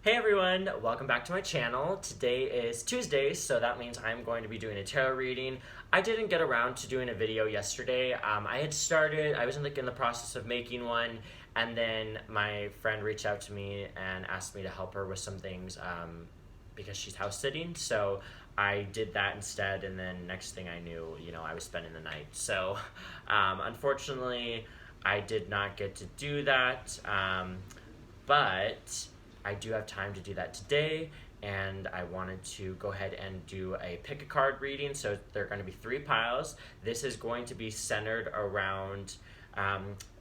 Hey everyone, welcome back to my channel. Today is Tuesday, so that means I'm going to be doing a tarot reading. I didn't get around to doing a video yesterday. I was in the process of making one, and then my friend reached out to me and asked me to help her with some things because she's house sitting. So I did that instead, and then next thing I knew, I was spending the night. So unfortunately, I did not get to do that, but I do have time to do that today, and I wanted to go ahead and do a pick a card reading. So there are going to be 3 piles. This is going to be centered around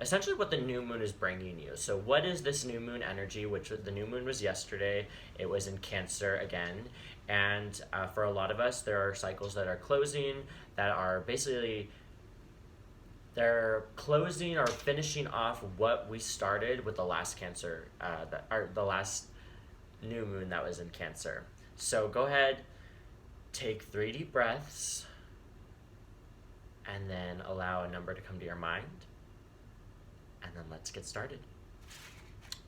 essentially what the new moon is bringing you. So what is this new moon energy, which the new moon was yesterday. It was in Cancer again, and for a lot of us, there are cycles that are closing, that are basically they're closing or finishing off what we started with the last Cancer, the last new moon that was in Cancer. So go ahead, take 3 deep breaths, and then allow a number to come to your mind, and then let's get started.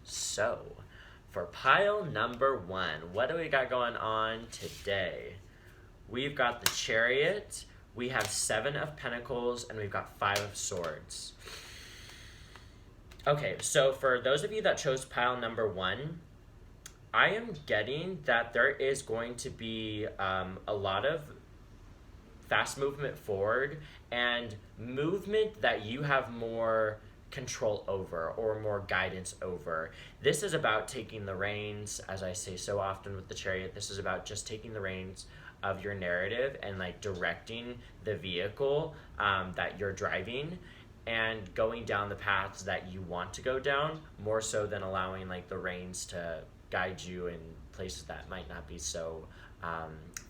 So, for pile number 1, what do we got going on today? We've got the Chariot, we have 7 of Pentacles, and we've got 5 of Swords. Okay, so for those of you that chose pile number 1, I am getting that there is going to be a lot of fast movement forward and movement that you have more control over or more guidance over. This is about taking the reins, as I say so often with the Chariot. This is about just taking the reins of your narrative and like directing the vehicle that you're driving and going down the paths that you want to go down, more so than allowing like the reins to guide you in places that might not be so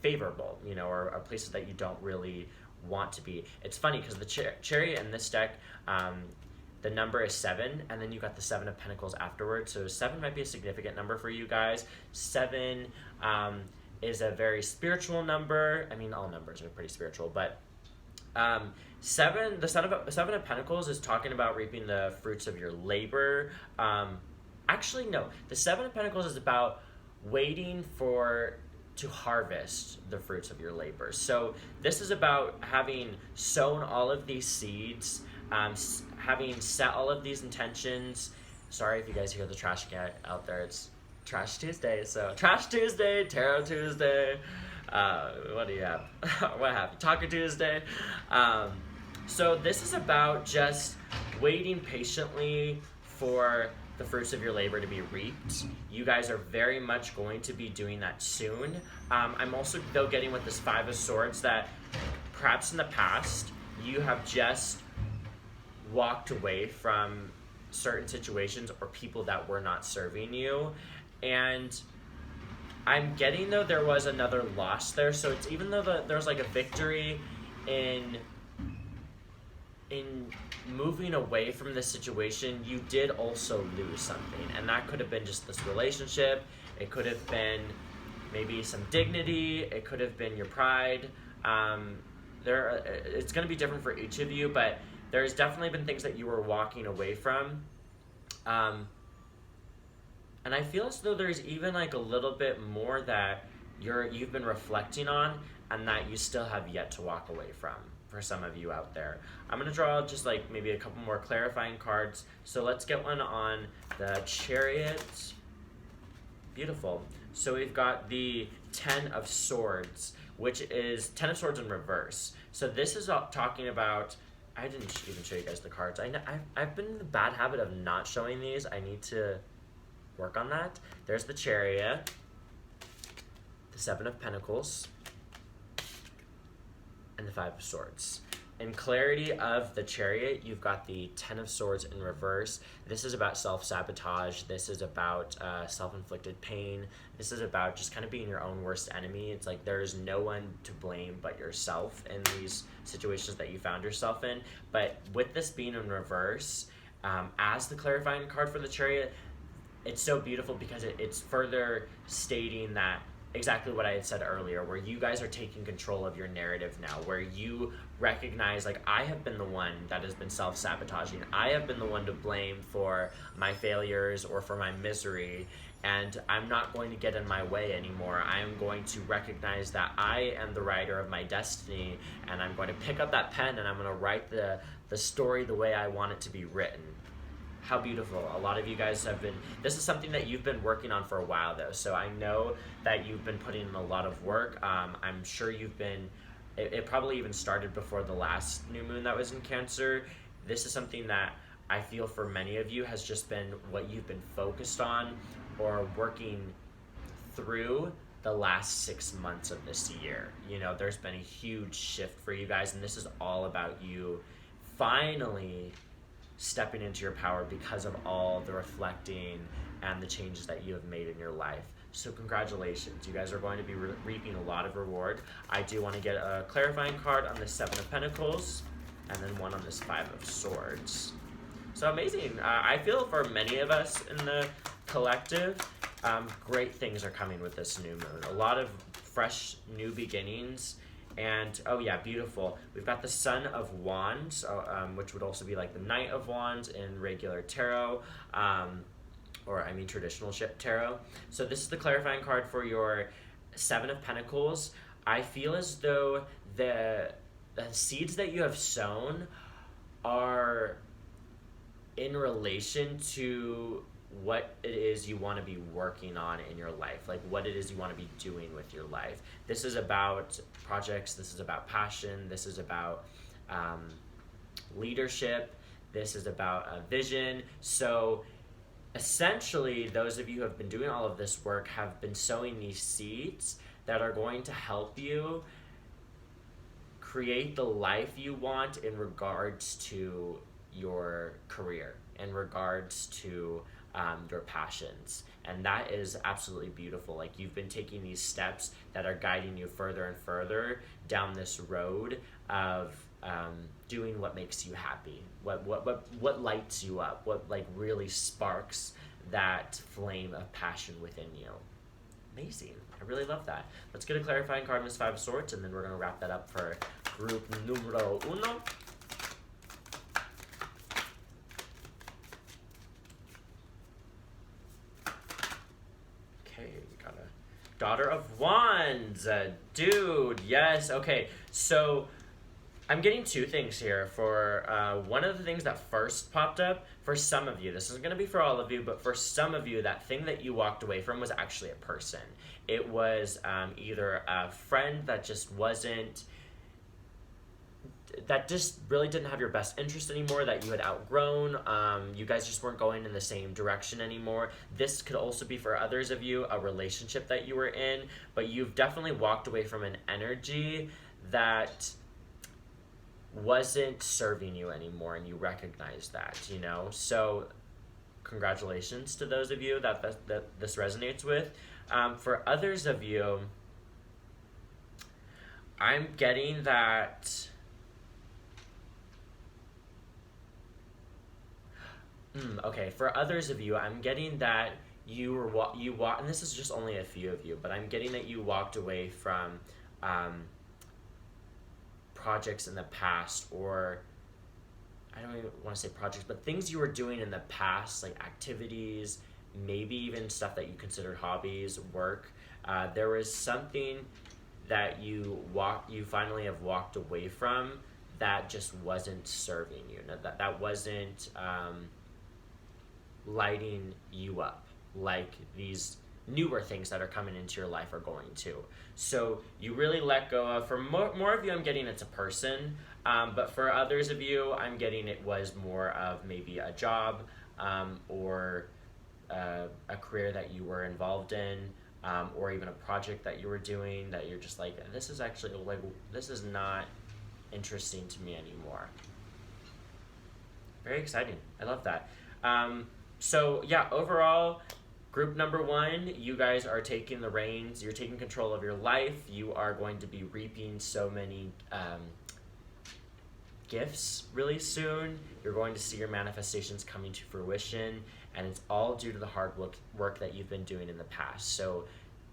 favorable, or places that you don't really want to be. It's funny because the Chariot in this deck, the number is 7, and then you got the 7 of Pentacles afterwards. So 7 might be a significant number for you guys. 7 is a very spiritual number. I mean, all numbers are pretty spiritual, but the 7 of Pentacles is talking about reaping the fruits of your labor. Actually, no. The 7 of Pentacles is about waiting to harvest the fruits of your labor. So this is about having sown all of these seeds, having set all of these intentions. Sorry if you guys hear the trash can out there. It's Trash Tuesday. So Trash Tuesday, Tarot Tuesday. What do you have? What have you? Taco Tuesday. So this is about just waiting patiently for the fruits of your labor to be reaped. You guys are very much going to be doing that soon. I'm also, though, getting with this 5 of Swords that perhaps in the past you have just walked away from certain situations or people that were not serving you. And I'm getting, though, there was another loss there. So it's, even though there's like a victory in moving away from this situation, you did also lose something, and that could have been just this relationship. It could have been maybe some dignity. It could have been your pride. It's going to be different for each of you, but there's definitely been things that you were walking away from, and I feel as though there's even like a little bit more that you've been reflecting on, and that you still have yet to walk away from. For some of you out there, I'm going to draw just like maybe a couple more clarifying cards. So let's get one on the Chariot. Beautiful. So we've got the 10 of Swords, which is 10 of Swords in reverse. So this is talking about, I didn't even show you guys the cards. I've been in the bad habit of not showing these. I need to work on that. There's the Chariot, the 7 of Pentacles, and the 5 of Swords. In clarity of the Chariot, you've got the 10 of Swords in reverse. This is about self-sabotage. This is about self-inflicted pain. This is about just kind of being your own worst enemy. It's like there's no one to blame but yourself in these situations that you found yourself in. But with this being in reverse, as the clarifying card for the Chariot, it's so beautiful because it's further stating that exactly what I had said earlier, where you guys are taking control of your narrative now, where you recognize, like, I have been the one that has been self sabotaging. I have been the one to blame for my failures or for my misery, and I'm not going to get in my way anymore. I am going to recognize that I am the writer of my destiny, and I'm going to pick up that pen and I'm going to write the story the way I want it to be written. How beautiful. A lot of you guys have been, this is something that you've been working on for a while though, so I know that you've been putting in a lot of work. I'm sure you've been, it probably even started before the last new moon that was in Cancer. This is something that I feel for many of you has just been what you've been focused on or working through the last 6 months of this year. You know, there's been a huge shift for you guys, and this is all about you finally stepping into your power because of all the reflecting and the changes that you have made in your life. So congratulations, you guys are going to be reaping a lot of reward. I do want to get a clarifying card on the Seven of Pentacles and then one on this Five of Swords. So amazing. I feel for many of us in the collective, great things are coming with this new moon. A lot of fresh new beginnings. And, oh yeah, beautiful. We've got the Son of Wands, which would also be like the Knight of Wands in regular tarot, traditional tarot. So this is the clarifying card for your Seven of Pentacles. I feel as though the seeds that you have sown are in relation to what it is you want to be working on in your life, like what it is you want to be doing with your life. This is about projects, this is about passion, this is about leadership, this is about a vision. So essentially, those of you who have been doing all of this work have been sowing these seeds that are going to help you create the life you want in regards to your career, in regards to your passions. And that is absolutely beautiful. Like, you've been taking these steps that are guiding you further and further down this road of doing what makes you happy, what lights you up, what like really sparks that flame of passion within you. Amazing. I really love that. Let's get a clarifying card in this Five of Swords, and then we're going to wrap that up for group numero uno. Daughter of Wands, dude, yes, okay, so I'm getting two things here. For one of the things that first popped up, for some of you, this isn't going to be for all of you, but for some of you, that thing that you walked away from was actually a person. It was either a friend that just really didn't have your best interest anymore, that you had outgrown. You guys just weren't going in the same direction anymore. This could also be for others of you, a relationship that you were in, but you've definitely walked away from an energy that wasn't serving you anymore, and you recognize that, you know? So congratulations to those of you that this resonates with. For others of you, I'm getting that okay, for others of you, I'm getting that and this is just only a few of you, but I'm getting that you walked away from projects in the past, or I don't even want to say projects, but things you were doing in the past, like activities, maybe even stuff that you considered hobbies, work. There was something that you finally have walked away from that just wasn't serving you. That wasn't lighting you up like these newer things that are coming into your life are going to. So you really let go of, for more of you, I'm getting it's a person, but for others of you, I'm getting it was more of maybe a job or a career that you were involved in, or even a project that you were doing that you're just like, this is actually like, this is not interesting to me anymore. Very exciting. I love that. So yeah, overall, group number one, you guys are taking the reins. You're taking control of your life. You are going to be reaping so many gifts really soon. You're going to see your manifestations coming to fruition, and it's all due to the hard work that you've been doing in the past. So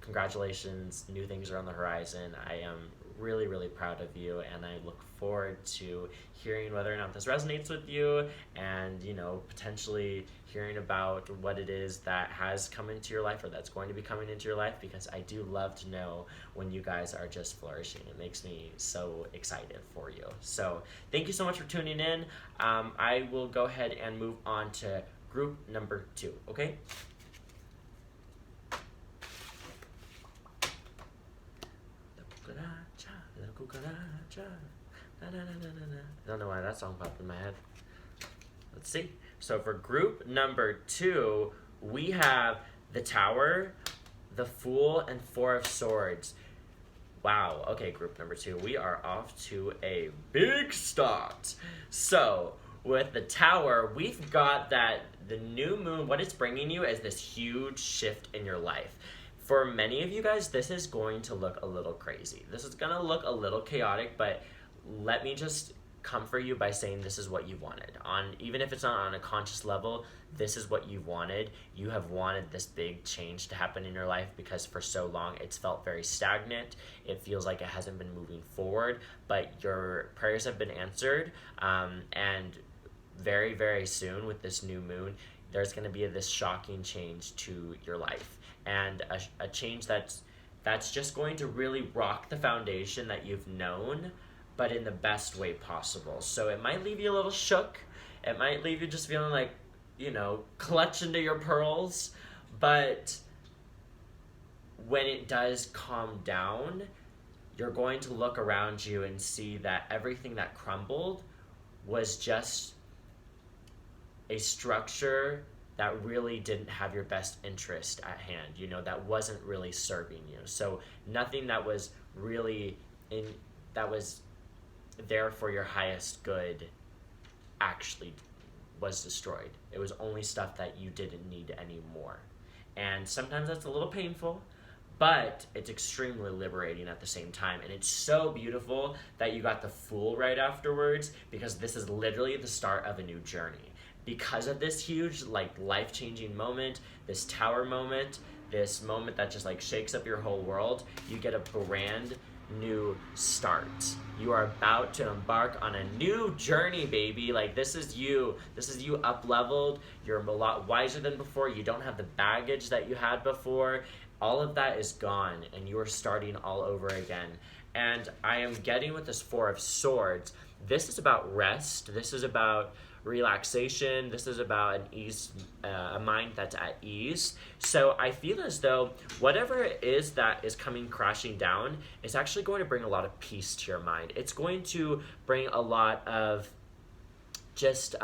congratulations, new things are on the horizon. I am really, really proud of you, and I look forward to hearing whether or not this resonates with you, and potentially hearing about what it is that has come into your life or that's going to be coming into your life, because I do love to know when you guys are just flourishing. It makes me so excited for you. So thank you so much for tuning in. I will go ahead and move on to group number 2, okay? I don't know why that song popped in my head. Let's see. So for group number 2, we have the Tower, the Fool, and 4 of Swords. Wow. Okay, group number 2. We are off to a big start. So with the Tower, we've got that the new moon, what it's bringing you is this huge shift in your life. For many of you guys, this is going to look a little crazy. This is going to look a little chaotic, but let me just comfort you by saying this is what you wanted. Even if it's not on a conscious level, this is what you wanted. You have wanted this big change to happen in your life because for so long it's felt very stagnant. It feels like it hasn't been moving forward, but your prayers have been answered. And very, very soon with this new moon, there's going to be this shocking change to your life. And a change that's just going to really rock the foundation that you've known, but in the best way possible. So it might leave you a little shook. It might leave you just feeling like, clutch into your pearls. But when it does calm down, you're going to look around you and see that everything that crumbled was just a structure that really didn't have your best interest at hand, that wasn't really serving you. So nothing that was really that was there for your highest good actually was destroyed. It was only stuff that you didn't need anymore. And sometimes that's a little painful, but it's extremely liberating at the same time. And it's so beautiful that you got the Fool right afterwards, because this is literally the start of a new journey. Because of this huge, life-changing moment, this Tower moment, this moment that just, shakes up your whole world, you get a brand new start. You are about to embark on a new journey, baby. This is you up-leveled. You're a lot wiser than before. You don't have the baggage that you had before. All of that is gone, and you are starting all over again. And I am getting with this 4 of Swords. This is about rest. This is about relaxation. This is about a mind that's at ease. So I feel as though whatever it is that is coming crashing down is actually going to bring a lot of peace to your mind. It's going to bring a lot of just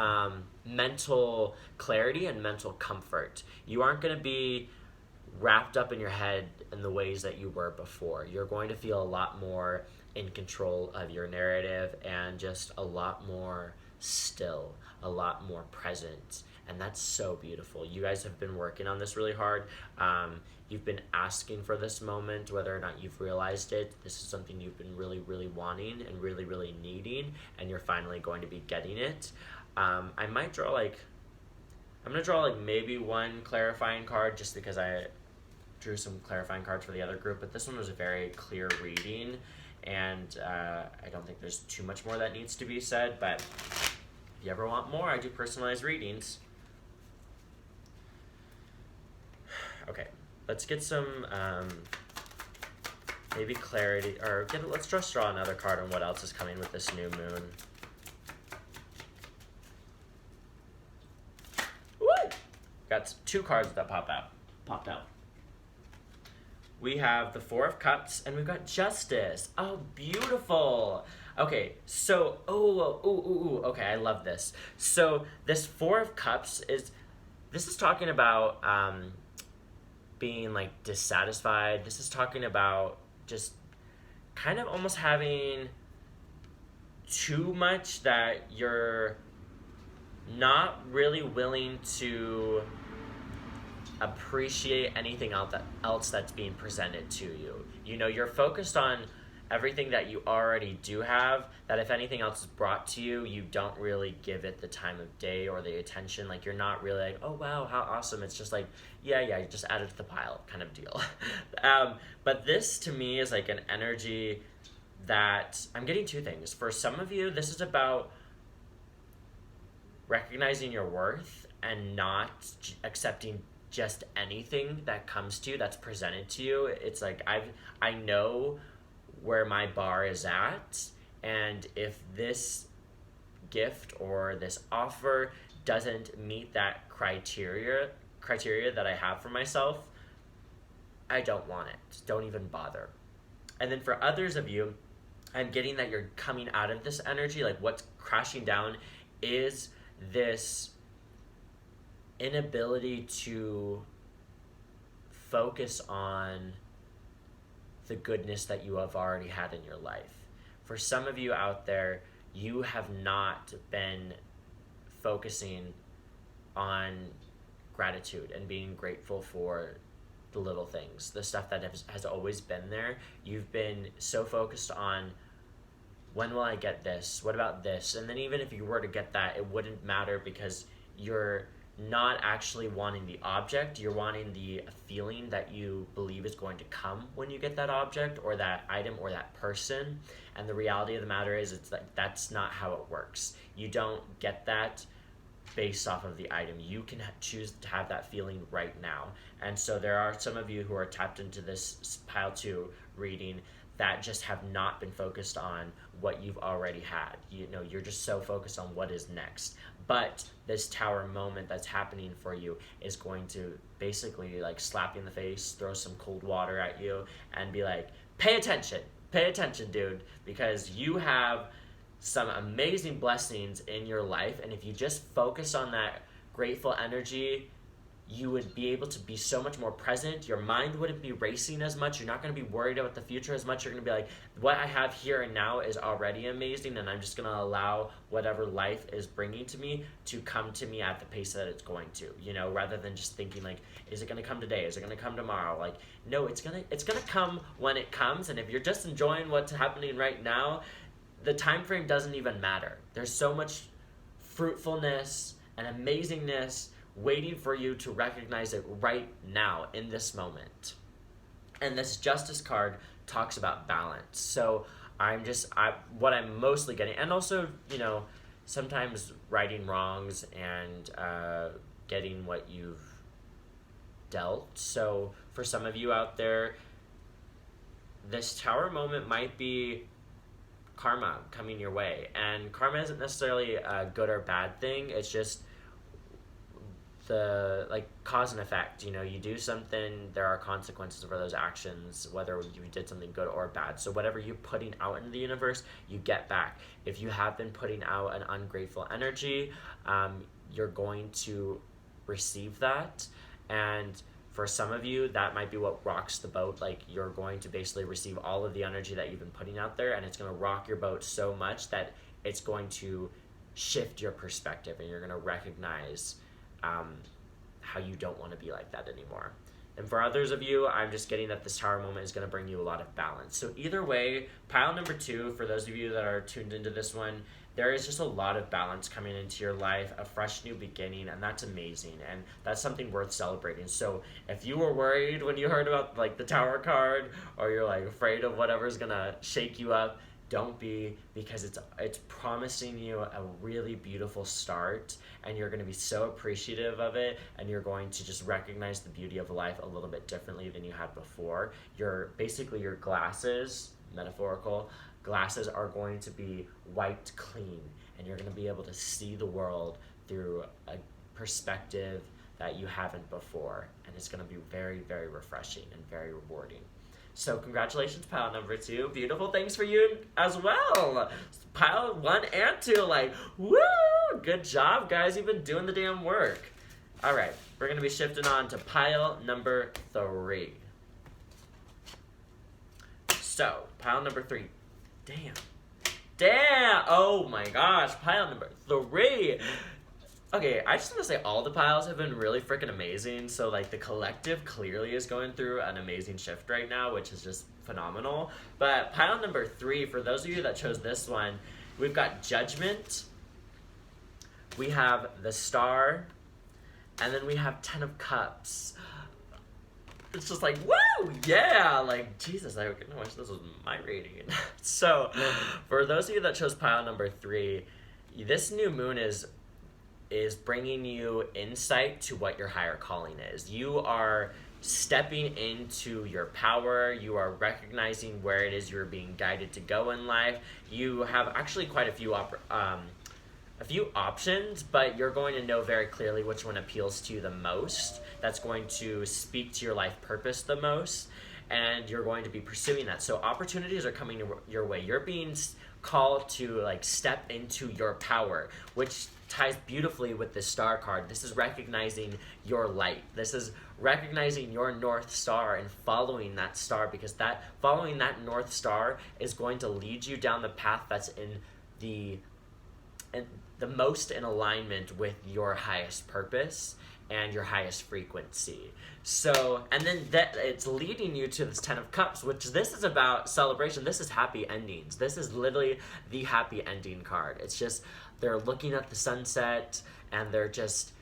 mental clarity and mental comfort. You aren't going to be wrapped up in your head in the ways that you were before. You're going to feel a lot more in control of your narrative and just a lot more still, a lot more present, and that's so beautiful. You guys have been working on this really hard. You've been asking for this moment, whether or not you've realized it. This is something you've been really, really wanting and really, really needing, and you're finally going to be getting it. I might draw I'm gonna draw maybe one clarifying card, just because I drew some clarifying cards for the other group, but this one was a very clear reading, and I don't think there's too much more that needs to be said, but if you ever want more, I do personalized readings. Okay, let's get some maybe clarity, or let's just draw another card on what else is coming with this new moon. Woo! Got 2 cards that popped out. We have the 4 of Cups, and we've got Justice. Oh, beautiful. Okay, so, okay, I love this. So this 4 of Cups is talking about being dissatisfied. This is talking about just kind of almost having too much that you're not really willing to appreciate anything else that's being presented to you. You're focused on everything that you already do have, that if anything else is brought to you, you don't really give it the time of day or the attention. Like, you're not really like, oh wow, how awesome. It's just like, yeah, you just add it to the pile kind of deal. But this to me is like an energy that I'm getting two things. For some of you, this is about recognizing your worth and not accepting just anything that comes to you, that's presented to you. It's like, I know where my bar is at, and if this gift or this offer doesn't meet that criteria that I have for myself, I don't want it. Don't even bother. And then for others of you, I'm getting that you're coming out of this energy, like what's crashing down is this inability to focus on the goodness that you have already had in your life. For some of you out there, you have not been focusing on gratitude and being grateful for the little things, the stuff that has always been there. You've been so focused on, when will I get this? What about this? And then even if you were to get that, it wouldn't matter because you're not actually wanting the object, you're wanting the feeling that you believe is going to come when you get that object or that item or that person. And the reality of the matter is, it's like, that's not how it works. You don't get that based off of the item. You can choose to have that feeling right now. And so there are some of you who are tapped into this pile 2 reading that just have not been focused on what you've already had. You know, you're just so focused on what is next. But this tower moment that's happening for you is going to basically like slap you in the face, throw some cold water at you, and be like, pay attention, dude, because you have some amazing blessings in your life, and if you just focus on that grateful energy, you would be able to be so much more present. Your mind wouldn't be racing as much. You're not going to be worried about the future as much. You're going to be like, what I have here and now is already amazing, and I'm just going to allow whatever life is bringing to me to come to me at the pace that it's going to, you know, rather than just thinking like, is it going to come today? Is it going to come tomorrow? Like, no, it's going to come when it comes. And if you're just enjoying what's happening right now, the time frame doesn't even matter. There's so much fruitfulness and amazingness waiting for you to recognize it right now in this moment. And this Justice card talks about balance. So what I'm mostly getting, and also, you know, sometimes righting wrongs and getting what you've dealt. So for some of you out there, this tower moment might be karma coming your way. And karma isn't necessarily a good or bad thing. It's just the like cause and effect. You know, you do something, there are consequences for those actions, whether you did something good or bad. So whatever you're putting out into the universe, you get back. If you have been putting out an ungrateful energy, you're going to receive that. And for some of you, that might be what rocks the boat. Like, you're going to basically receive all of the energy that you've been putting out there, and it's going to rock your boat so much that it's going to shift your perspective, and you're going to recognize how you don't want to be like that anymore. And for others of you, I'm just getting that this tower moment is going to bring you a lot of balance. So either way, pile number 2, for those of you that are tuned into this one, there is just a lot of balance coming into your life, a fresh new beginning, and that's amazing, and that's something worth celebrating. So if you were worried when you heard about like the tower card, or you're like afraid of whatever's gonna shake you up, don't be, because it's promising you a really beautiful start, and you're going to be so appreciative of it, and you're going to just recognize the beauty of life a little bit differently than you had before. Your glasses, metaphorical glasses, are going to be wiped clean, and you're going to be able to see the world through a perspective that you haven't before, and it's going to be very, very refreshing and very rewarding. So congratulations, pile number 2. Beautiful things for you as well. Pile 1 and 2, like, woo! Good job, guys. You've been doing the damn work. All right, we're going to be shifting on to pile number 3. So, pile number 3. Damn. Oh my gosh, pile number 3. Okay, I just want to say all the piles have been really freaking amazing. So, like, the collective clearly is going through an amazing shift right now, which is just phenomenal. But pile number 3, for those of you that chose this one, we've got Judgment, we have the Star, and then we have 10 of Cups. It's just like, woo, yeah, like, Jesus, I wish this was my rating. So, for those of you that chose pile number 3, this new moon is bringing you insight to what your higher calling is. You are stepping into your power. You are recognizing where it is you're being guided to go in life. You have actually quite a few options, but you're going to know very clearly which one appeals to you the most. That's going to speak to your life purpose the most, and you're going to be pursuing that. So opportunities are coming your way. You're being called to like step into your power, which ties beautifully with the Star card. This is recognizing your light. This is recognizing your North Star and following that star, because that following that North Star is going to lead you down the path that's the most in alignment with your highest purpose and your highest frequency. So, and then that it's leading you to this 10 of Cups, which this is about celebration. This is happy endings. This is literally the happy ending card. It's just they're looking at the sunset and they're just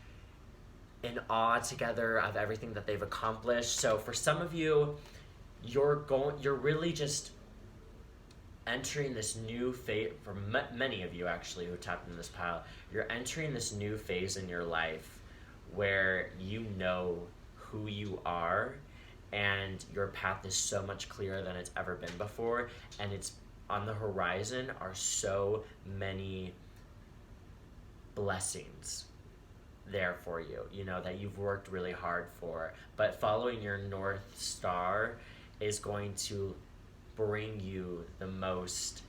in awe together of everything that they've accomplished. So for some of you, you're really just entering this new phase. For many of you actually who tapped in this pile, you're entering this new phase in your life where you know who you are and your path is so much clearer than it's ever been before, and it's on the horizon are so many blessings there for you, you know, that you've worked really hard for. But following your North Star is going to bring you the most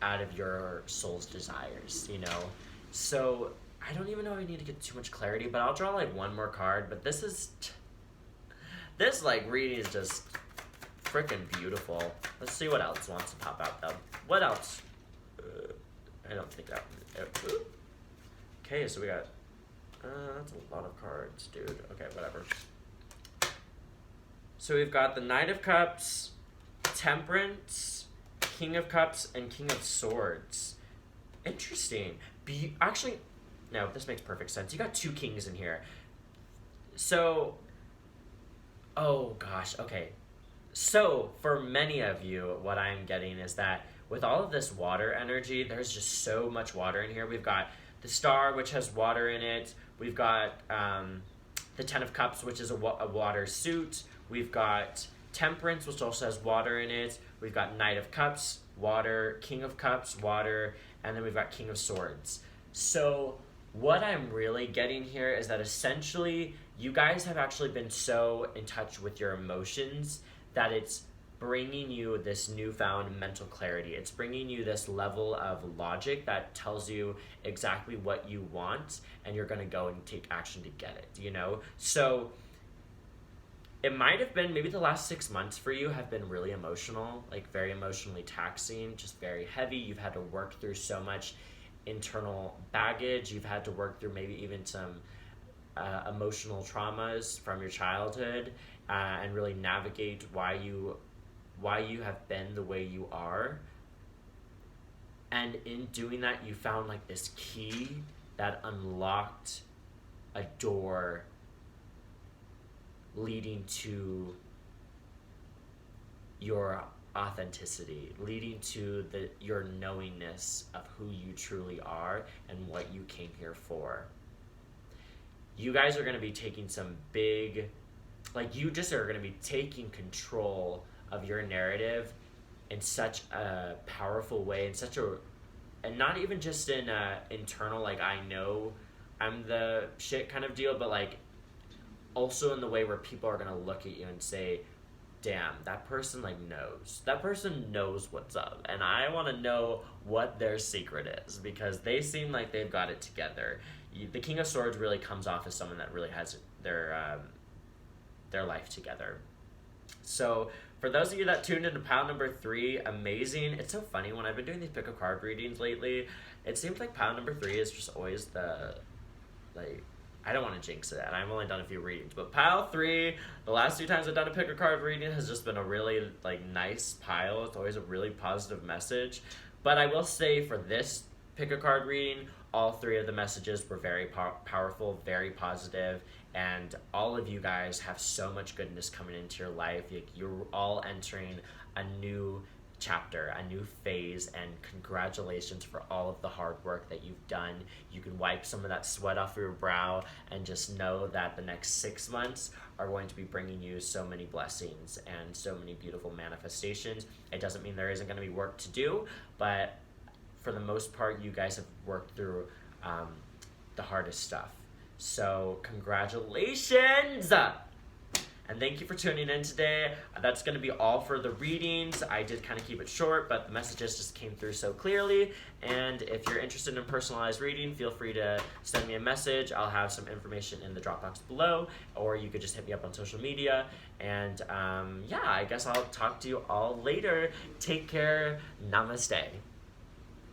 out of your soul's desires, you know? So I don't even know if I need to get too much clarity, but I'll draw like one more card. But this like reading is just freaking beautiful. Let's see what else wants to pop out though. What else? I don't think that. Okay, so we got. That's a lot of cards, dude. Okay, whatever. So we've got the Knight of Cups, Temperance, King of Cups, and King of Swords. Interesting. Actually, no, this makes perfect sense. You got 2 kings in here. So, oh gosh, okay. So, for many of you, what I'm getting is that with all of this water energy, there's just so much water in here. We've got the Star, which has water in it. We've got the 10 of Cups, which is a water suit. We've got Temperance, which also has water in it. We've got Knight of Cups, water. King of Cups, water. And then we've got King of Swords. So what I'm really getting here is that essentially you guys have actually been so in touch with your emotions that it's bringing you this newfound mental clarity. It's bringing you this level of logic that tells you exactly what you want, and you're going to go and take action to get it, you know? So it might have been maybe the last 6 months for you have been really emotional, like very emotionally taxing, just very heavy. You've had to work through so much internal baggage. You've had to work through maybe even some emotional traumas from your childhood, and really navigate why you have been the way you are. And in doing that, you found like this key that unlocked a door leading to your authenticity, leading to your knowingness of who you truly are and what you came here for. You guys are going to be taking some big, like you just are going to be taking control of your narrative in such a powerful way, in such a, and not even just in a internal, like I know I'm the shit kind of deal, but like also in the way where people are going to look at you and say, damn, that person like knows. That person knows what's up, and I want to know what their secret is, because they seem like they've got it together. The King of Swords really comes off as someone that really has their life together. So For those of you that tuned into pile number 3, amazing. It's so funny when I've been doing these pick a card readings lately. It seems like pile number 3 is just always the, like, I don't want to jinx it, and I've only done a few readings, but pile 3, the last 2 times I've done a pick a card reading has just been a really, like, nice pile. It's always a really positive message. But I will say for this pick a card reading, all 3 of the messages were very powerful, very positive, and all of you guys have so much goodness coming into your life. You're all entering a new chapter, a new phase, and congratulations for all of the hard work that you've done. You can wipe some of that sweat off your brow and just know that the next 6 months are going to be bringing you so many blessings and so many beautiful manifestations. It doesn't mean there isn't going to be work to do, but for the most part, you guys have worked through the hardest stuff. So congratulations! And thank you for tuning in today. That's going to be all for the readings. I did kind of keep it short, but the messages just came through so clearly. And if you're interested in personalized reading, feel free to send me a message. I'll have some information in the Dropbox below, or you could just hit me up on social media. And yeah, I guess I'll talk to you all later. Take care. Namaste.